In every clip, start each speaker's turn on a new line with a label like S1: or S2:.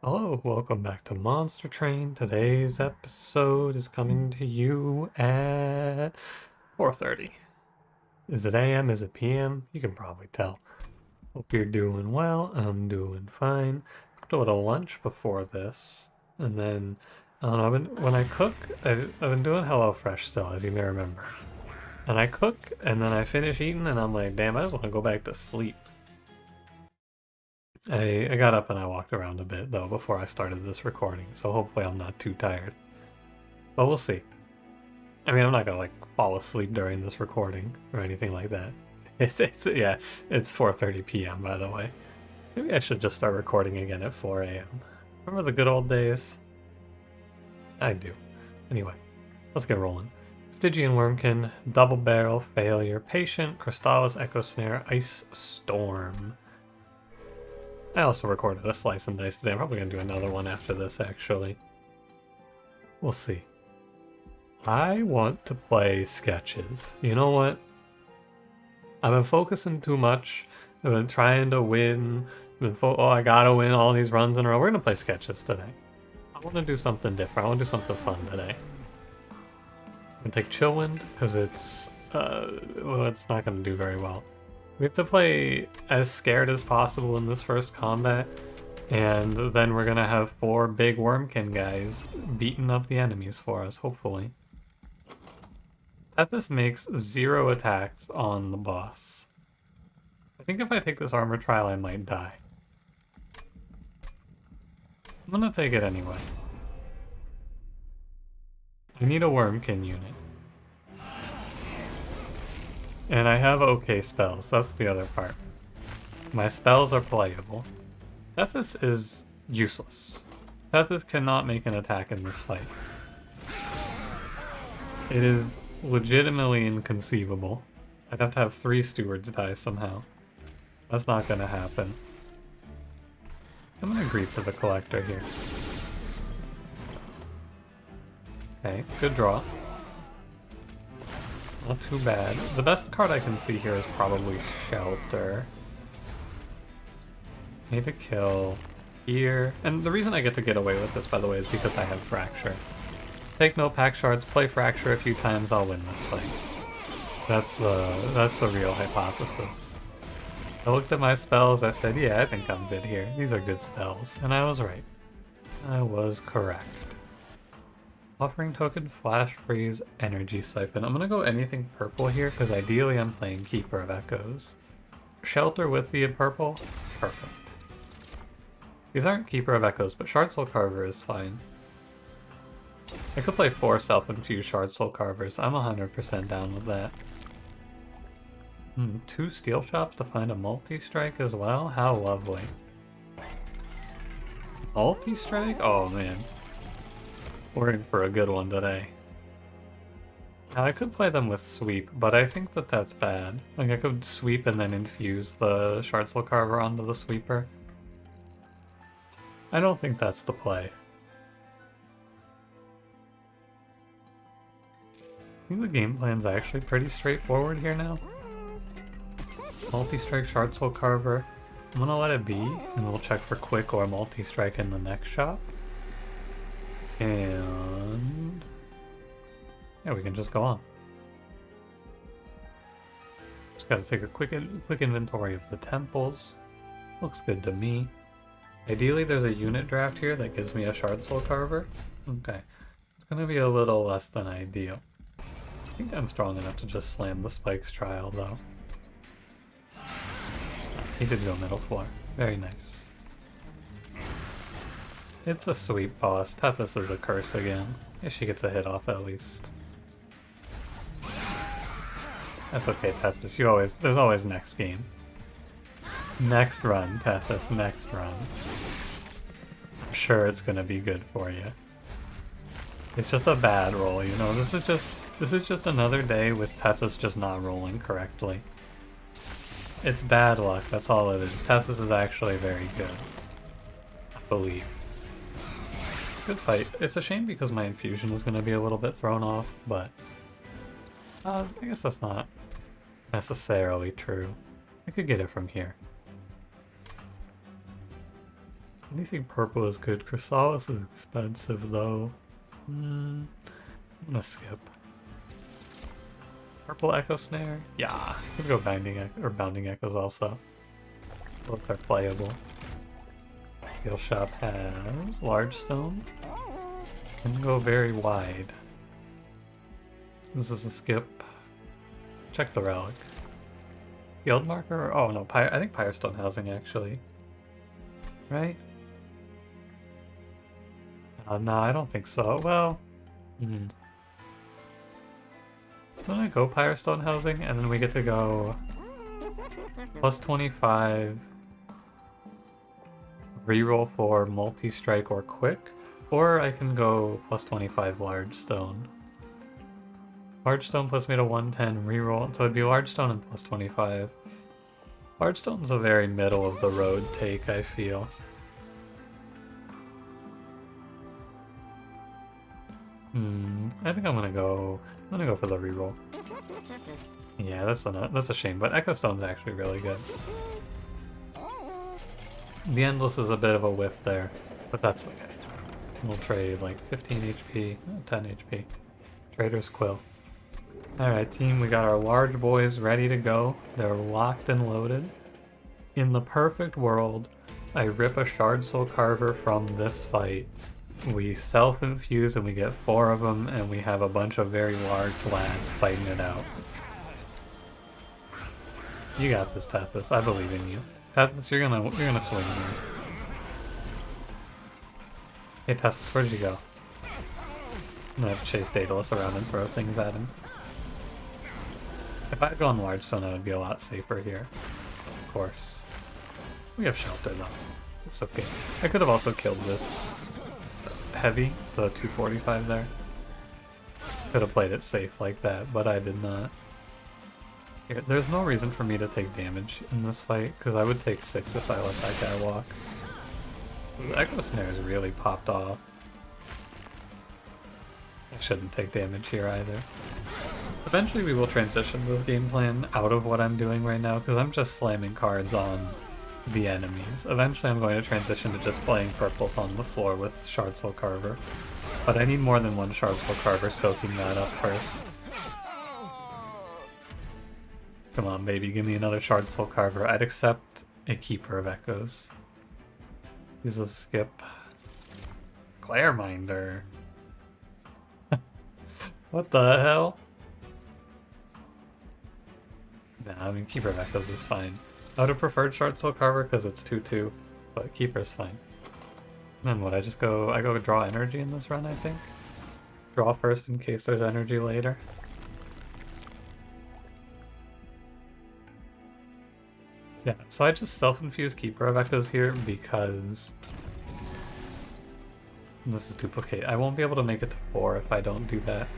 S1: Hello, welcome back to Monster Train. Today's episode is coming to you at 4:30. Is it AM? Is it PM? You can probably tell. Hope you're doing well. I'm doing fine. Cooked a little lunch before this, and then I don't know. When I cook, I've been doing HelloFresh still, as you may remember. And I cook, and then I finish eating, and I'm like, damn, I just want to go back to sleep. I got up and I walked around a bit though before I started this recording, so hopefully I'm not too tired. But we'll see. I mean, I'm not gonna like fall asleep during this recording or anything like that. It's 4:30 p.m. by the way. Maybe I should just start recording again at 4 a.m. Remember the good old days? I do. Anyway, let's get rolling. Stygian Wurmkin, Double Barrel, Failure, Patient, Crystallis, Echo Snare, Ice Storm. I also recorded a slice and dice today. I'm probably going to do another one after this, actually. We'll see. I want to play sketches. You know what? I've been focusing too much. I've been trying to win. I gotta win all these runs in a row. We're going to play sketches today. I want to do something different. I want to do something fun today. I'm going to take Chillwind, because it's not going to do very well. We have to play as scared as possible in this first combat, and then we're gonna have 4 big Wurmkin guys beating up the enemies for us, hopefully. Tethys makes 0 attacks on the boss. I think if I take this armor trial, I might die. I'm gonna take it anyway. I need a Wurmkin unit. And I have okay spells, that's the other part. My spells are playable. Tethys is useless. Tethys cannot make an attack in this fight. It is legitimately inconceivable. I'd have to have 3 stewards die somehow. That's not gonna happen. I'm gonna grief for the collector here. Okay, good draw. Not too bad. The best card I can see here is probably Shelter. Need to kill here. And the reason I get to get away with this, by the way, is because I have Fracture. Take no pack shards, play Fracture a few times, I'll win this fight. That's the real hypothesis. I looked at my spells, I said, yeah, I think I'm good here. These are good spells. And I was right. I was correct. Offering token, flash freeze, energy siphon. I'm gonna go anything purple here because ideally I'm playing Keeper of Echoes. Shelter with the purple, perfect. These aren't Keeper of Echoes, but Shard Soul Carver is fine. I could play 4 self-infused Shard Soul Carvers. I'm 100% down with that. 2 Steel Shops to find a multi-strike as well? How lovely. Multi-strike? Oh man. We're in for a good one today. Now I could play them with sweep, but I think that that's bad. Like I could sweep and then infuse the Shard Soul Carver onto the sweeper. I don't think that's the play. I think the game plan's actually pretty straightforward here now. Multi-strike Shard Soul Carver. I'm gonna let it be, and we'll check for quick or multi-strike in the next shop. And yeah, we can just go on. Just gotta take a quick inventory of the temples. Looks good to me. Ideally, there's a unit draft here that gives me a Shard Soul Carver. Okay, it's gonna be a little less than ideal. I think I'm strong enough to just slam the Spikes trial, though. He did go middle floor. Very nice. It's a sweet boss. Tethys is a curse again. If she gets a hit off at least. That's okay, Tethys. There's always next game. Next run, Tethys, next run. I'm sure it's gonna be good for you. It's just a bad roll, you know. This is just another day with Tethys just not rolling correctly. It's bad luck, that's all it is. Tethys is actually very good. I believe. Good fight. It's a shame because my infusion is going to be a little bit thrown off, but I guess that's not necessarily true. I could get it from here. Anything purple is good. Chrysalis is expensive though. I'm gonna skip. Purple Echo Snare? Yeah. I'm gonna go Bounding Echoes also. Both are playable. Skill Shop has Large Stone. Can go very wide. This is a skip. Check the relic. Field marker? Oh no, I think Pyrestone Housing actually. Right? No, I don't think so. Well, I'm gonna go Pyrestone Housing, and then we get to go plus 25 reroll for multi-strike or quick, or I can go plus 25 Large Stone. Large Stone puts me to 110 reroll, so it'd be Large Stone and plus 25. Large Stone's a very middle of the road take, I feel. I think I'm gonna go for the reroll. Yeah, that's a shame, but Echo Stone's actually really good. The Endless is a bit of a whiff there, but that's okay. We'll trade like 15 HP, 10 HP. Trader's Quill. Alright team, we got our large boys ready to go. They're locked and loaded. In the perfect world, I rip a Shard Soul Carver from this fight. We self-infuse and we get 4 of them, and we have a bunch of very large lads fighting it out. You got this, Tethys. I believe in you. Tethys, you're gonna swing here. Hey Tethys, where did you go? I'm gonna have to chase Daedalus around and throw things at him. If I had gone Large Stone, I would be a lot safer here. Of course. We have Shelter though. It's okay. I could have also killed this heavy, the 245 there. Could have played it safe like that, but I did not. Here, there's no reason for me to take damage in this fight, because I would take 6 if I let that guy walk. The Echo Snares really popped off. I shouldn't take damage here either. Eventually we will transition this game plan out of what I'm doing right now, because I'm just slamming cards on the enemies. Eventually I'm going to transition to just playing purples on the floor with Shard Soul Carver. But I need more than one Shard Soul Carver soaking that up first. Come on baby, give me another Shard Soul Carver. I'd accept a Keeper of Echoes. He's a skip. Clareminder. What the hell? Nah, I mean Keeper of Echoes is fine. I would have preferred Shard Soul Carver because it's 2-2, but Keeper's fine. And then what, I go draw energy in this run, I think? Draw first in case there's energy later. Yeah, so I just self-infuse Keeper of Echoes here because this is duplicate. I won't be able to make it to 4 if I don't do that.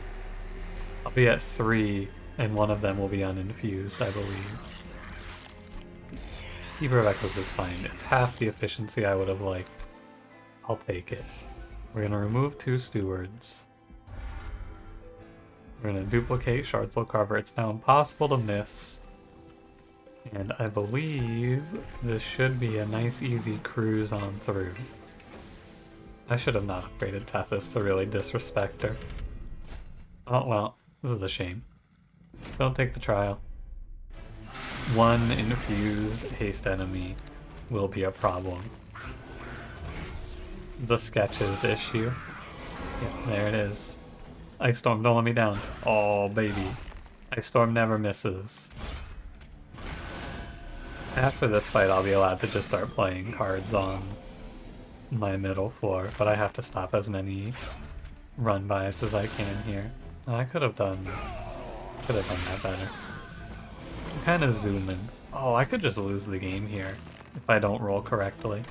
S1: I'll be at 3 and one of them will be uninfused, I believe. Keeper of Echoes is fine. It's half the efficiency I would have liked. I'll take it. We're gonna remove 2 stewards. We're gonna duplicate Shard Soul Carver. It's now impossible to miss. And I believe this should be a nice easy cruise on through. I should have not upgraded Tethys to really disrespect her. Oh well, this is a shame. Don't take the trial. 1 infused haste enemy will be a problem. The sketches issue. Yeah, there it is. Ice Storm, don't let me down. Oh baby. Ice Storm never misses. After this fight I'll be allowed to just start playing cards on my middle floor, but I have to stop as many run-bys as I can here. I could have done that better. I'm kind of zooming. Oh, I could just lose the game here if I don't roll correctly.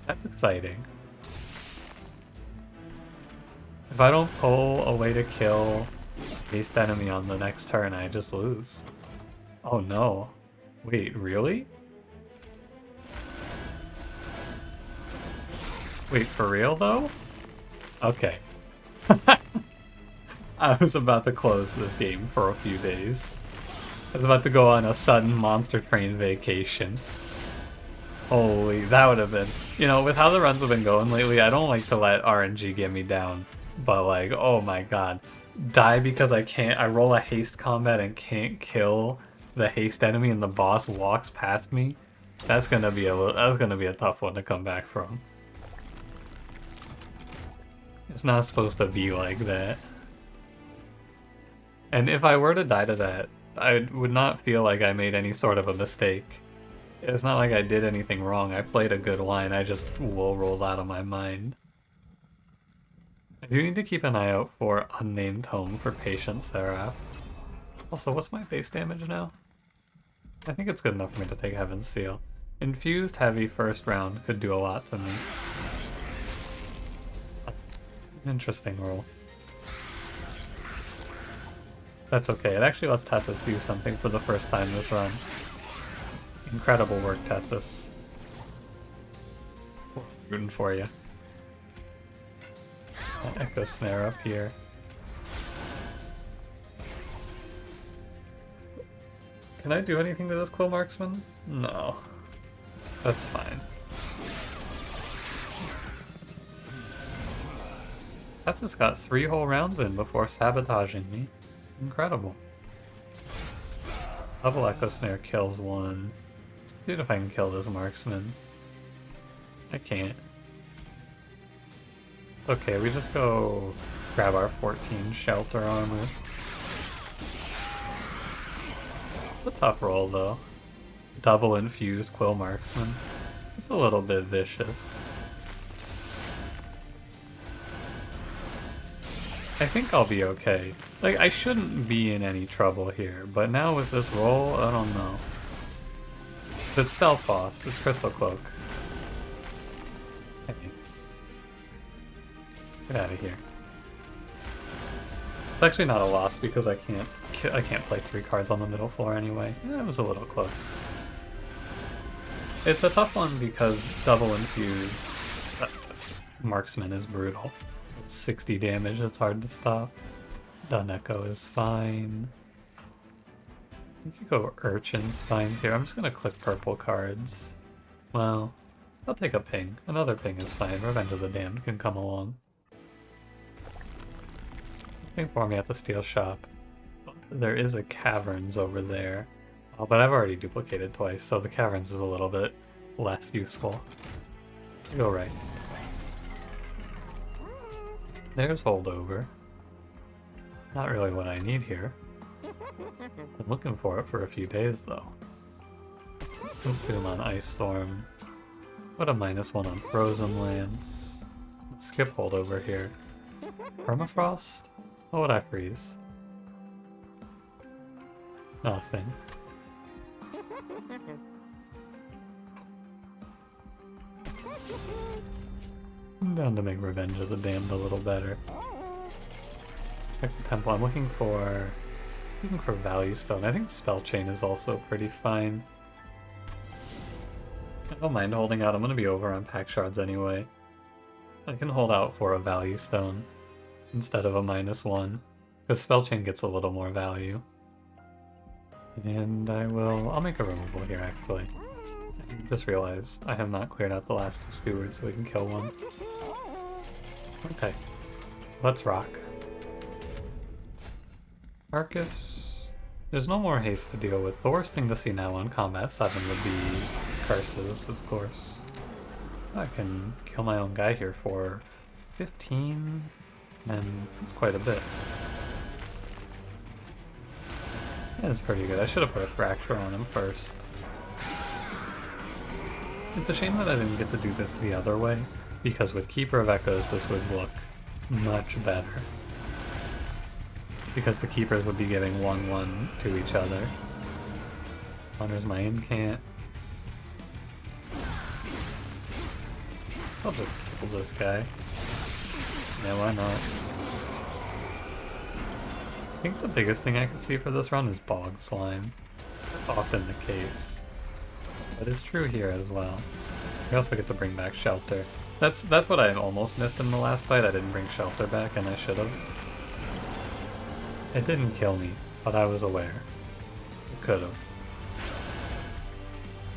S1: That's exciting. If I don't pull a way to kill haste enemy on the next turn, I just lose. Oh no. Wait, really? Wait, for real though? Okay. I was about to close this game for a few days. I was about to go on a sudden Monster Train vacation. Holy, that would have been... You know, with how the runs have been going lately, I don't like to let RNG get me down. But like, oh my god. Die because I roll a haste combat and can't kill the haste enemy and the boss walks past me. That's gonna be a tough one to come back from. It's not supposed to be like that. And if I were to die to that, I would not feel like I made any sort of a mistake. It's not like I did anything wrong. I played a good line. I just rolled out of my mind. I do need to keep an eye out for Unnamed Home for Patient Seraph. Also, what's my base damage now? I think it's good enough for me to take Heaven's Seal. Infused Heavy first round could do a lot to me. Interesting roll. That's okay. It actually lets Tethys do something for the first time this run. Incredible work, Tethys. Rooting for you. Echo Snare up here. Can I do anything to this Quill Marksman? No. That's fine. Tethys got 3 whole rounds in before sabotaging me. Incredible. Double Echo Snare kills one. Let's see if I can kill this Marksman. I can't. It's okay, we just go grab our 14 shelter armor. It's a tough roll though. Double infused Quill Marksman. It's a little bit vicious. I think I'll be okay. Like, I shouldn't be in any trouble here, but now with this roll, I don't know. It's Stealth Boss, it's Crystal Cloak. Hey. Get out of here. It's actually not a loss because I can't play 3 cards on the middle floor anyway. It was a little close. It's a tough one because double infused Marksman is brutal. It's 60 damage, it's hard to stop. Dun Echo is fine. I think you go Urchin Spines here. I'm just gonna click purple cards. Well, I'll take a ping. Another ping is fine. Revenge of the Damned can come along. Nothing for me at the steel shop. There is a Caverns over there. Oh, but I've already duplicated twice, so the Caverns is a little bit less useful. Go right. There's Holdover. Not really what I need here. I'm looking for it for a few days though. Consume on Ice Storm. Put a -1 on Frozen Lands. Let's skip Holdover here. Permafrost? What would I freeze? Nothing. I'm down to make Revenge of the Damned a little better. Next to Temple, I'm looking for Value Stone. I think Spell Chain is also pretty fine. I don't mind holding out. I'm going to be over on Pack Shards anyway. I can hold out for a Value Stone instead of a -1, because Spell Chain gets a little more value. And I'll make a removal here actually. I just realized I have not cleared out the last 2 stewards so we can kill one. Okay, let's rock. Arcus. There's no more haste to deal with. The worst thing to see now on Combat 7 would be curses, of course. I can kill my own guy here for 15, and it's quite a bit. That's pretty good. I should have put a Fracture on him first. It's a shame that I didn't get to do this the other way, because with Keeper of Echoes this would look much better. Because the Keepers would be giving 1/1 to each other. Honors my incant. I'll just kill this guy. Yeah, why not? I think the biggest thing I can see for this run is Bog Slime. That's often the case. That is true here as well. We also get to bring back Shelter. That's what I almost missed in the last fight. I didn't bring Shelter back, and I should have. It didn't kill me, but I was aware. It could have.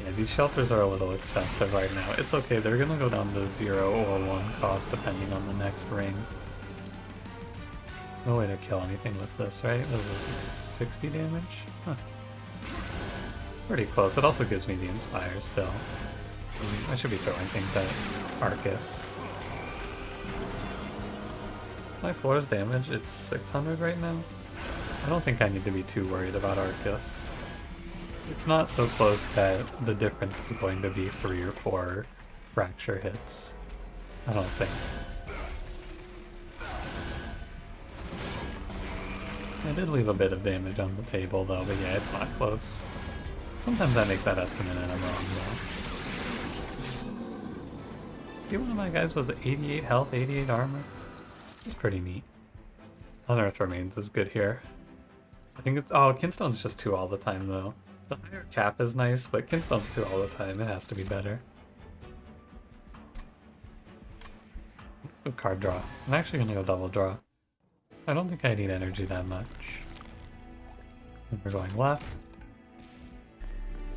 S1: Yeah, these shelters are a little expensive right now. It's okay, they're gonna go down to 0 or 1 cost depending on the next ring. No way to kill anything with this, right? This is 60 damage? Huh. Pretty close. It also gives me the Inspire still. I should be throwing things at Arcus. My floor's damage, it's 600 right now. I don't think I need to be too worried about Arcus. It's not so close that the difference is going to be 3 or 4 fracture hits. I don't think. I did leave a bit of damage on the table though, but yeah, it's not close. Sometimes I make that estimate and I'm wrong though. See, one of my guys was 88 health, 88 armor. That's pretty neat. Unearth Remains is good here. I think it's... oh, Kinstone's just 2 all the time though. The higher cap is nice, but Kinstone's 2 all the time. It has to be better. Good card draw. I'm actually gonna go double draw. I don't think I need energy that much. And we're going left.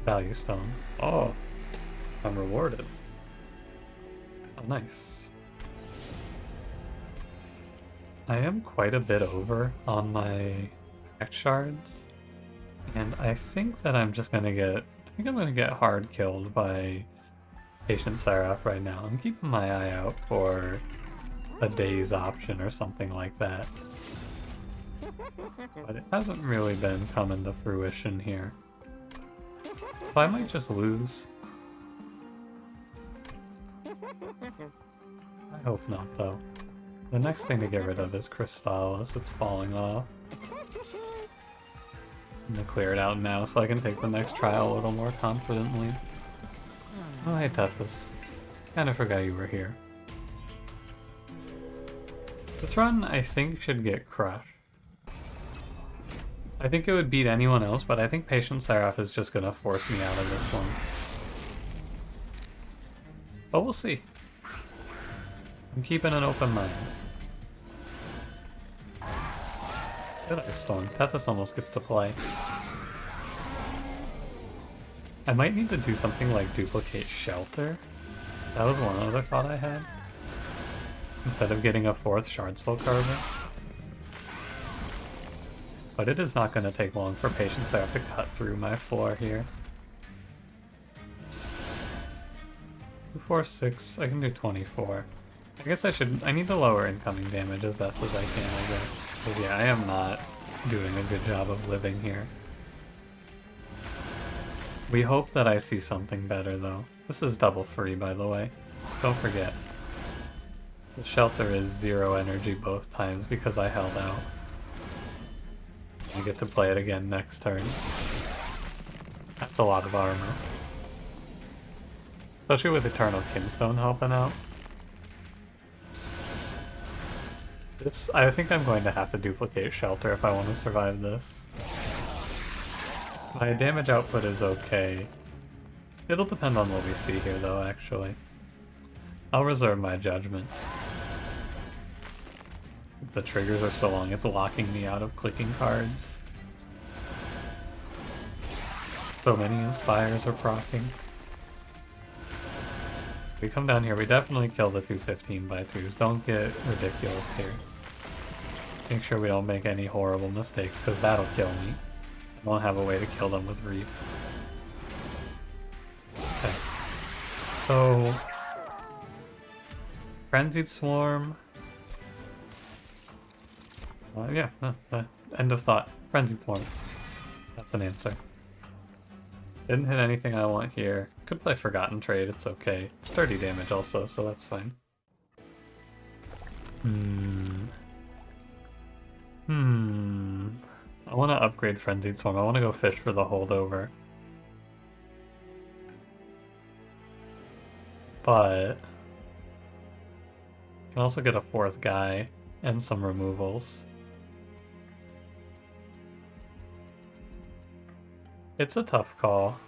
S1: Value Stone. Oh! I'm rewarded. Oh, nice. I am quite a bit over on my act shards. And I think that I'm just gonna get... I think I'm gonna get hard killed by Patient Seraph right now. I'm keeping my eye out for a day's option or something like that. But it hasn't really been coming to fruition here. So I might just lose. I hope not, though. The next thing to get rid of is Crystallis. It's falling off. I'm gonna clear it out now so I can take the next trial a little more confidently. Oh, hey, Tethys. Kinda forgot you were here. This run, I think, should get crushed. I think it would beat anyone else, but I think Patient Seraph is just gonna force me out of this one. But we'll see. I'm keeping an open mind. Good Ice Storm. Tethys almost gets to play. I might need to do something like duplicate Shelter. That was one other thought I had. Instead of getting a 4th Shard Soul Carver. But it is not going to take long for Patient Seraph to cut through my floor here. 2, 4, 6. I can do 24. I guess I need to lower incoming damage as best as I can, I guess. Because yeah, I am not doing a good job of living here. We hope that I see something better though. This is double free, by the way. Don't forget. The Shelter is 0 energy both times because I held out. I get to play it again next turn. That's a lot of armor. Especially with Eternal Kinstone helping out. I think I'm going to have to duplicate Shelter if I want to survive this. My damage output is okay. It'll depend on what we see here though, actually. I'll reserve my judgment. The triggers are so long, it's locking me out of clicking cards. So many Inspires are proccing. We come down here, we definitely kill the 215 by 2s. Don't get ridiculous here. Make sure we don't make any horrible mistakes, because that'll kill me. I won't have a way to kill them with Reef. Okay. So... Frenzied Swarm... yeah, end of thought. Frenzied Swarm. That's an answer. Didn't hit anything I want here. Could play Forgotten Trade, it's okay. It's 30 damage also, so that's fine. I want to upgrade Frenzied Swarm. I want to go fish for the holdover. But... I can also get a 4th guy and some removals. It's a tough call.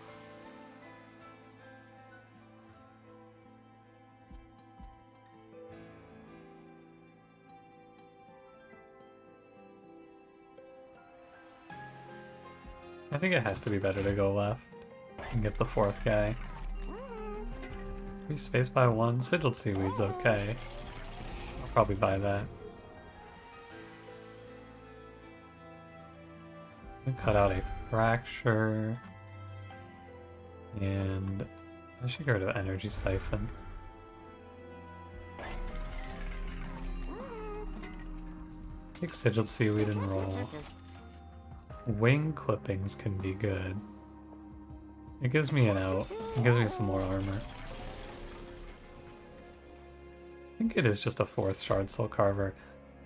S1: I think it has to be better to go left. And get the fourth guy. 3 space by 1. Sigiled Seaweed's okay. I'll probably buy that. Cut out a fracture. And I should get rid of Energy Siphon. Take Sigiled Seaweed and roll. Wing clippings can be good. It gives me an out. It gives me some more armor. I think it is just a 4th Shard Soul Carver.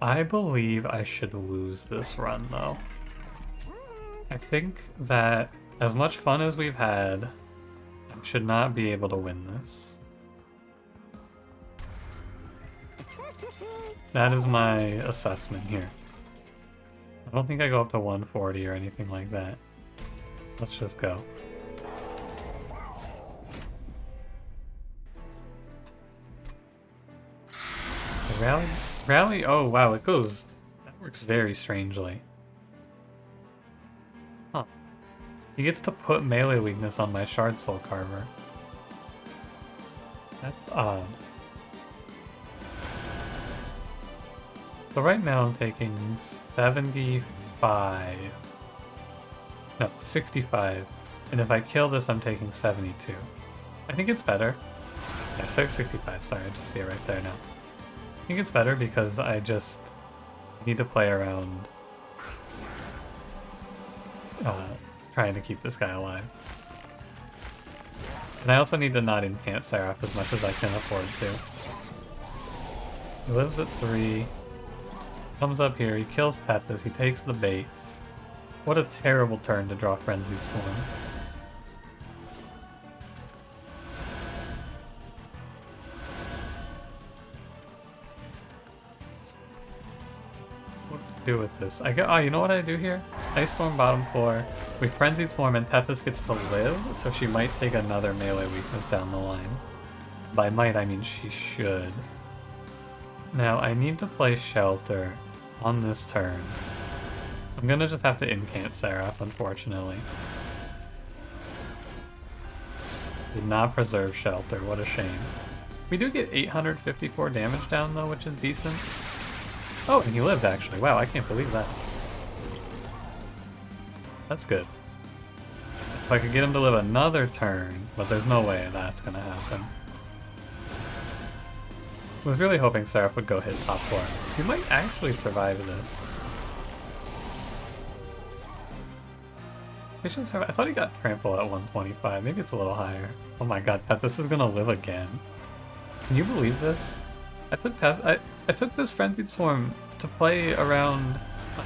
S1: I believe I should lose this run though. I think that as much fun as we've had, I should not be able to win this. That is my assessment here. I don't think I go up to 140 or anything like that. Let's just go. Rally? Oh wow, it goes... That works very strangely. Huh. He gets to put melee weakness on my Shard Soul Carver. That's odd. So right now I'm taking 75. No, 65. And if I kill this, I'm taking 72. I think it's better. Yeah, 65, sorry, I just see it right there now. I think it's better because I just need to play around trying to keep this guy alive. And I also need to not enchant Seraph as much as I can afford to. He lives at 3. Comes up here, he kills Tethys, he takes the bait. What a terrible turn to draw Frenzied Swarm. What do I do with this? I go, oh, you know what I do here? Ice Storm bottom floor. We Frenzied Swarm and Tethys gets to live, so she might take another melee weakness down the line. By might, I mean she should. Now, I need to play Shelter on this turn. I'm gonna just have to incant Seraph, unfortunately. Did not preserve Shelter, what a shame. We do get 854 damage down though, which is decent. Oh, and he lived actually. Wow, I can't believe that. That's good. If I could get him to live another turn, but there's no way that's gonna happen. I was really hoping Seraph would go hit top 4. He might actually survive this. I thought he got trample at 125. Maybe it's a little higher. Oh my god, Tethys is gonna live again. Can you believe this? I took this Frenzied Swarm to play around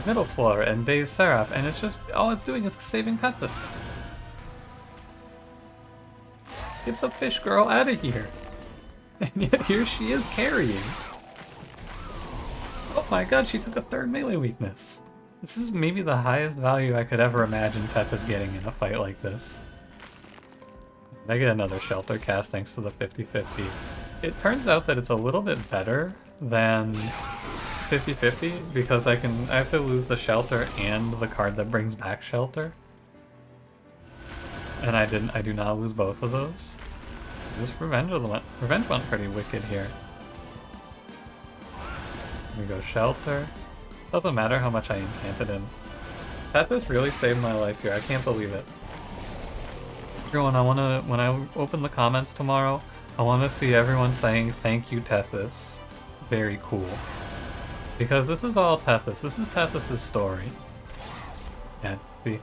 S1: middle floor and daze Seraph, and it's just all it's doing is saving Tethys. Get the fish girl out of here. And yet here she is carrying. Oh my god, she took a 3rd melee weakness. This is maybe the highest value I could ever imagine Tethys getting in a fight like this. I get another Shelter cast thanks to the 50-50. It turns out that it's a little bit better than 50-50 because I have to lose the Shelter and the card that brings back Shelter. And I do not lose both of those. This Revenge went pretty wicked here. We go Shelter. Doesn't matter how much I incanted him. Tethys really saved my life here. I can't believe it. Everyone, when I open the comments tomorrow, I want to see everyone saying thank you, Tethys. Very cool. Because this is all Tethys. This is Tethys' story. Yeah, see.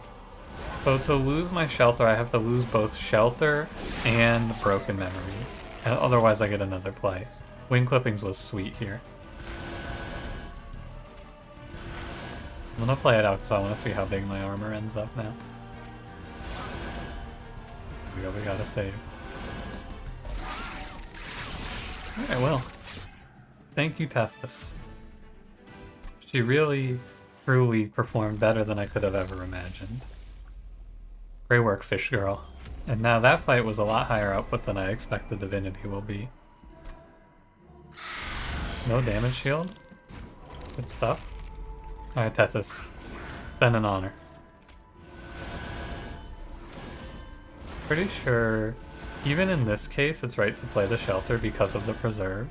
S1: So to lose my Shelter, I have to lose both Shelter and Broken Memories. And otherwise I get another play. Wing Clippings was sweet here. I'm gonna play it out because I want to see how big my armor ends up now. Here we go, we gotta save. Alright, well. Thank you, Tethys. She really, truly performed better than I could have ever imagined. Great work, Fish Girl. And now that fight was a lot higher output than I expect the Divinity will be. No damage shield. Good stuff. Alright, Tethys. It's been an honor. Pretty sure, even in this case, it's right to play the shelter because of the preserve.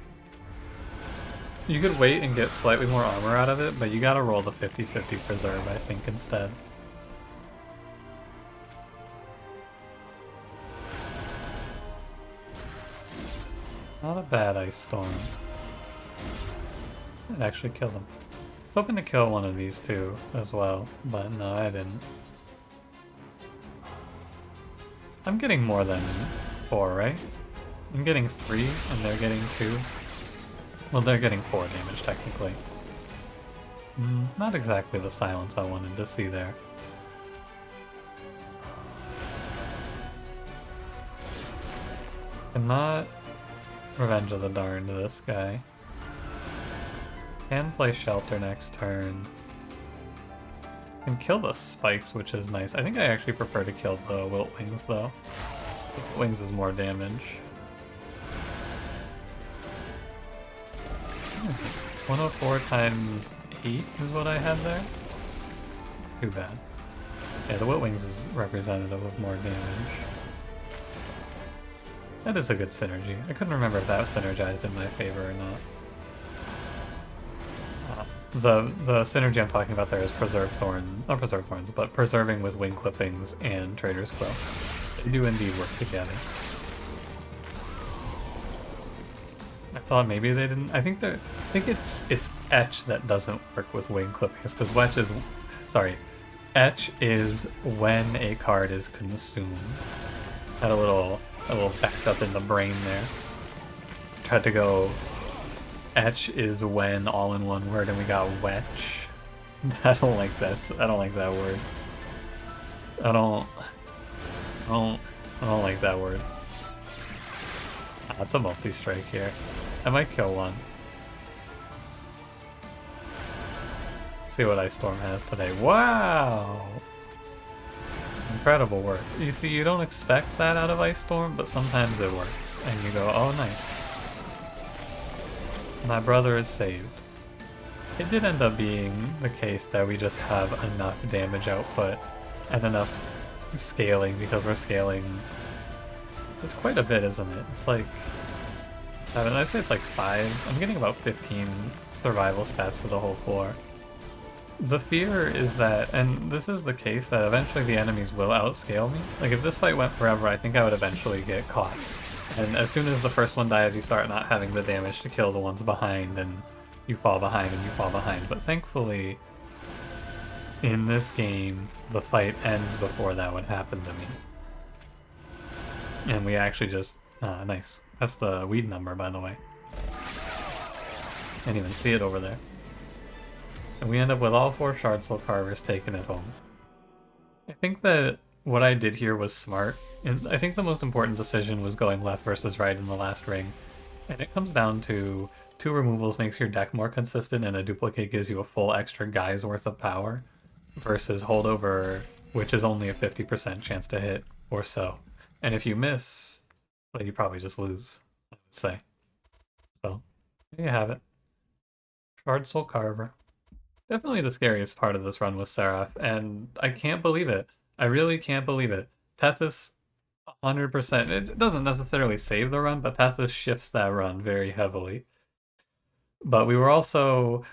S1: You could wait and get slightly more armor out of it, but you gotta roll the 50-50 preserve, I think, instead. Not a bad ice storm. It actually killed him. I was hoping to kill one of these two as well, but no, I didn't. I'm getting more than 4, right? I'm getting 3, and they're getting 2. Well, they're getting 4 damage, technically. Not exactly the silence I wanted to see there. Cannot Revenge of the Darned to this guy. Can play Shelter next turn. Can kill the spikes, which is nice. I think I actually prefer to kill the Wilt Wings, though. Wilt Wings is more damage. 104 times 8 is what I had there. Too bad. Yeah, the Wilt Wings is representative of more damage. That is a good synergy. I couldn't remember if that was synergized in my favor or not. The synergy I'm talking about there is Preserve Thorn, not Preserve Thorns, but Preserving with Wing Clippings and Trader's Quill. They do indeed work together. I thought maybe they didn't. I think it's Etch that doesn't work with Wing Clippings, because Etch is when a card is consumed. Had a little backup in the brain there. Tried to go Etch is when all in one word, and we got Wetch. I don't like this. I don't like that word. I don't like that word. That's a multi-strike here. I might kill one. Let's see what Ice Storm has today. Wow! Incredible work. You see, you don't expect that out of Ice Storm, but sometimes it works. And you go, oh nice. My brother is saved. It did end up being the case that we just have enough damage output and enough scaling, because we're scaling. It's quite a bit, isn't it? It's like 7, I'd say it's like 5. I'm getting about 15 survival stats to the whole floor. The fear is that, and this is the case, that eventually the enemies will outscale me. Like, if this fight went forever, I think I would eventually get caught. And as soon as the first one dies, you start not having the damage to kill the ones behind, and you fall behind and you fall behind. But thankfully, in this game, the fight ends before that would happen to me. And we actually just... nice. That's the weed number, by the way. Can't even see it over there. And we end up with all 4 Shard Soul Carvers taking it home. I think that what I did here was smart. And I think the most important decision was going left versus right in the last ring. And it comes down to 2 removals makes your deck more consistent, and a duplicate gives you a full extra guy's worth of power, versus holdover, which is only a 50% chance to hit or so. And if you miss, well, you probably just lose, I would say. So, there you have it. Shard Soul Carver. Definitely the scariest part of this run was Seraph, and I can't believe it. I really can't believe it. Tethys, 100%. It doesn't necessarily save the run, but Tethys shifts that run very heavily. But we were also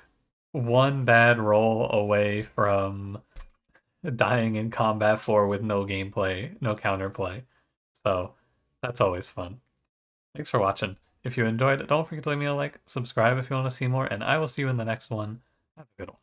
S1: 1 bad roll away from dying in combat 4 with no gameplay, no counterplay. So that's always fun. Thanks for watching. If you enjoyed it, don't forget to leave me a like, subscribe if you want to see more, and I will see you in the next one. Have a good one.